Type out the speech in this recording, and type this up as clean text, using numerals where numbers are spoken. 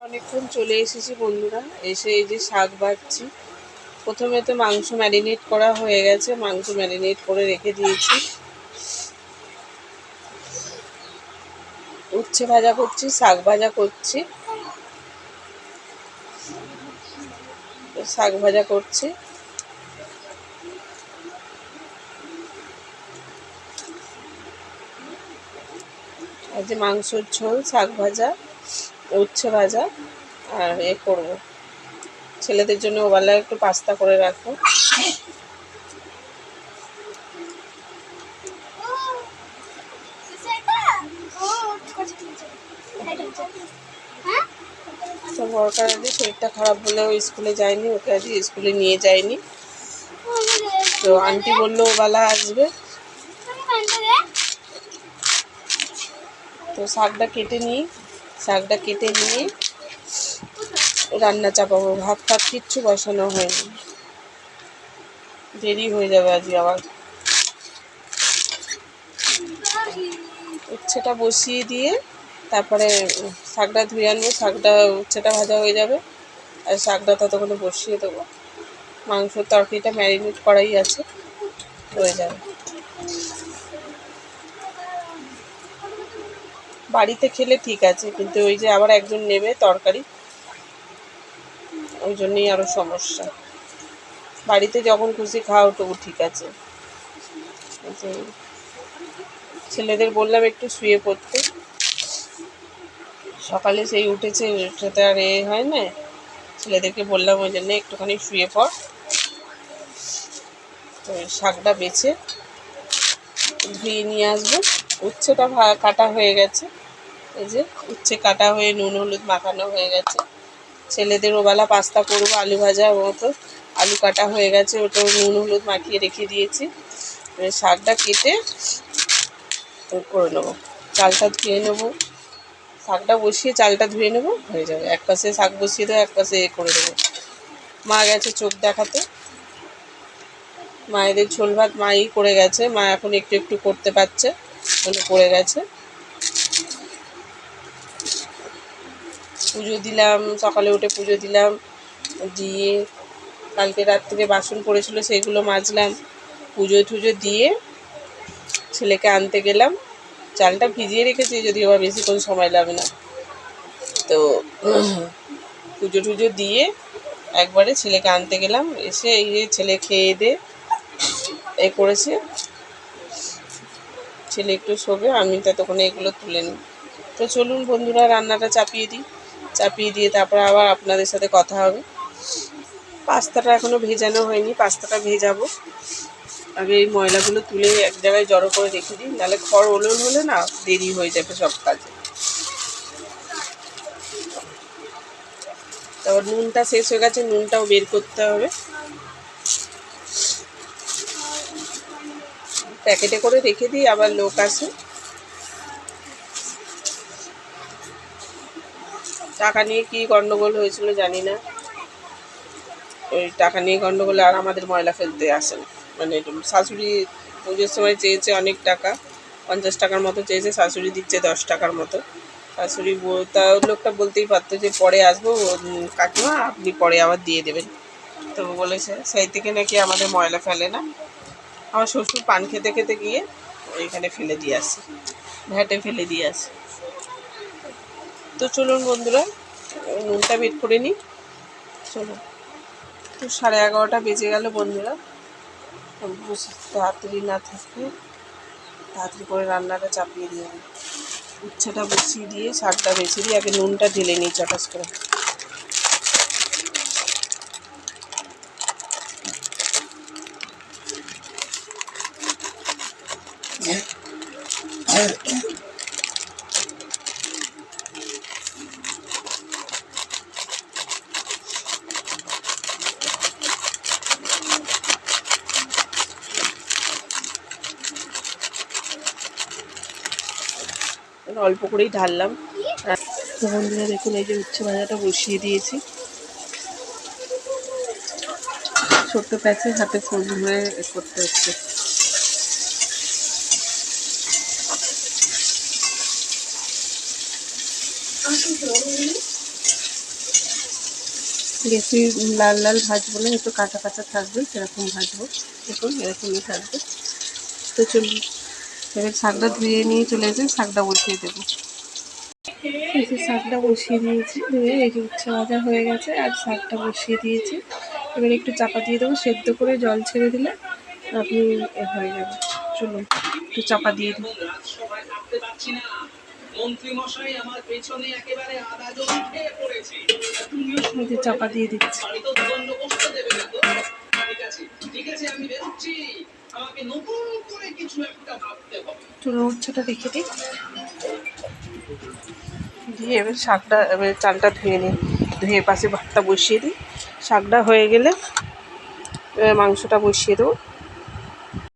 অনেকক্ষণ চলে এসেছি বন্ধুরা, এসে এই যে শাক বাছছি। প্রথমে তো মাংস ম্যারিনেট করা হয়ে গেছে, মাংস ম্যারিনেট করে রেখে দিয়েছি। উচ্ছে ভাজা করছি, শাক ভাজা করছি, শাক ভাজা করছি। আর যে মাংসর ঝোল, শাক ভাজা, উচ্ছে ভাজা, আর করবো ছেলেদের জন্য ওবেলা একটু পাস্তা করে রাখবো। তো বড়কার আজকে শরীরটা খারাপ বলে ও স্কুলে যায়নি, ওকে আজকে স্কুলে নিয়ে যায়নি। তো আন্টি বললো ওবেলা আসবে। তো শাকটা কেটে নিয়ে রান্না চাপাবো। ভাত কিচ্ছু বসানো হয়নি, দেরি হয়ে যাবে আজকে আবার। উচ্ছেটা বসিয়ে দিয়ে তারপরে শাকটা ধুয়ে আনবো, উচ্ছেটা ভাজা হয়ে যাবে আর শাকটা ততক্ষণে বসিয়ে দেবো। মাংসের তরকারিটা ম্যারিনেট করাই আছে, হয়ে যাবে। বাড়িতে খেলে ঠিক আছে, কিন্তু ওই যে আবার একজন নেবে তরকারি, ওই জন্যই আরও সমস্যা। বাড়িতে যখন খুশি খাও তবু ঠিক আছে। ছেলেদের বললাম একটু শুয়ে পড়তে, সকালে সেই উঠেছে, উঠতে আর হয় না। ছেলেদেরকে বললাম ওই জন্য একটুখানি শুয়ে পড়। তো শাকটা বেছে ধুয়ে নিয়ে আসবো। উচ্ছেটা কাটা হয়ে গেছে, এই যে উচ্ছে কাটা হয়ে নুন হলুদ মাখানো হয়ে গেছে। ছেলেদের ওবেলা পাস্তা করবো, আলু ভাজা, ও তো আলু কাটা হয়ে গেছে, ওটাও নুন হলুদ মাখিয়ে রেখে দিয়েছি। শাকটা কেটে করে নেবো, চালটা ধুয়ে নেবো, শাকটা বসিয়ে চালটা ধুয়ে নেবো, হয়ে যাবে। এক পাশে শাক বসিয়ে দেবো, এক পাশে করে দেবো। মা গেছে চোখ দেখাতে, মায়েদের ঝোল ভাত মাই করে গেছে, মা এখন একটু একটু করতে পারছে, করে গেছে। পুজো দিলাম, সকালে উঠে পুজো দিলাম, দিয়ে কালকে রাত্রে বাসন পড়েছিল সেগুলো মাজলাম, পুজো টুজো দিয়ে ছেলেকে আনতে গেলাম। চালটা ভিজিয়ে রেখেছি, যদিও বা বেশিক্ষণ সময় লাগে না। তো পুজো টুজো দিয়ে একবারে ছেলেকে আনতে গেলাম, এসে এই যে ছেলে খেয়ে দিয়ে করেছে, ছেলে একটু শোবে, আমি ততক্ষণে এগুলো তুলে নিই। তো চলুন বন্ধুরা, রান্নাটা চাপিয়ে দিয়ে তারপর আবার আপনাদের সাথে কথা হবে। পাস্তাটা এখনও ভেজানো হয়নি, পাস্তাটা ভেজাবো। আগে এই ময়লাগুলো তুলে এক জায়গায় জড়ো করে রেখে দিই, নাহলে খড় ওলন হলে না দেরি হয়ে যাবে সব কাজে। তারপর নুনটা শেষ হয়ে গেছে, নুনটাও বের করতে হবে। প্যাকেটে করে রেখে দিই, আবার লোক আসে। টাকা নিয়ে কি গন্ডগোল হয়েছিল জানি না, ওই টাকা নিয়ে গন্ডগোল, আর আমাদের ময়লা ফেলতে আসেন। মানে শাশুড়ি পুজোর সময় চেয়েছে অনেক টাকা, 50 টাকার মতো চেয়েছে, শাশুড়ি দিচ্ছে 10 টাকার মতো। শাশুড়ি তা লোকটা বলতেই পারতো যে পরে আসবো কাকিমা, আপনি পরে আবার দিয়ে দেবেন। তো বলেছে সেই থেকে নাকি আমাদের ময়লা ফেলে না। আমার শ্বশুর পান খেতে খেতে গিয়ে ওইখানে ফেলে দিয়ে আসে, ভ্যাটে ফেলে দিয়ে আসে। তো চলুন বন্ধুরা, নুনটা বের করে নিই, চলুন। তো 11:30 বেজে গেল বন্ধুরা। তাড়াতাড়ি না থাকলে তাড়াতাড়ি করে রান্নাটা চাপিয়ে দিয়ে নিই। উচ্ছেটা বসিয়ে দিয়ে শাকটা বেছে দিয়ে আগে নুনটা ঢেলে নিই চটাস করে। অল্প করেই ঢাললাম। তো বন্ধুরা দেখুন, এই যে উচ্ছে ভাজাটা বসিয়ে দিয়েছি, ছোট্ট প্যাচে হাতে ফোন হয়ে করতে হচ্ছে। বেশি লাল লাল ভাজবো না, একটু কাঁচা কাঁচা থাকবে সেরকম ভাজবো। দেখুন এরকমই থাকবে। তো চলুন এবার শাকটা ধুয়ে নিয়ে চলে এসে শাকটা বসিয়ে দেবো। এই যে শাকটা বসিয়ে দিয়েছি, ধুয়ে এই যে উচ্ছে ভাজা হয়ে গেছে আর শাকটা বসিয়ে দিয়েছি। এবার একটু চাপা দিয়ে দেবো, সেদ্ধ করে জল ছেড়ে দিলে আপনি হয়ে যাবে। চলুন একটু চাপা দিয়ে দিই। চাপা দিয়ে দিচ্ছি। চলুন উচ্ছেটা রেখে দিই, দিয়ে এবার শাকটা এবার চালটা ধুয়ে নিই, ধুয়ে পাশে ভাতটা বসিয়ে দিই। শাকটা হয়ে গেলে এবার মাংসটা বসিয়ে দেবো।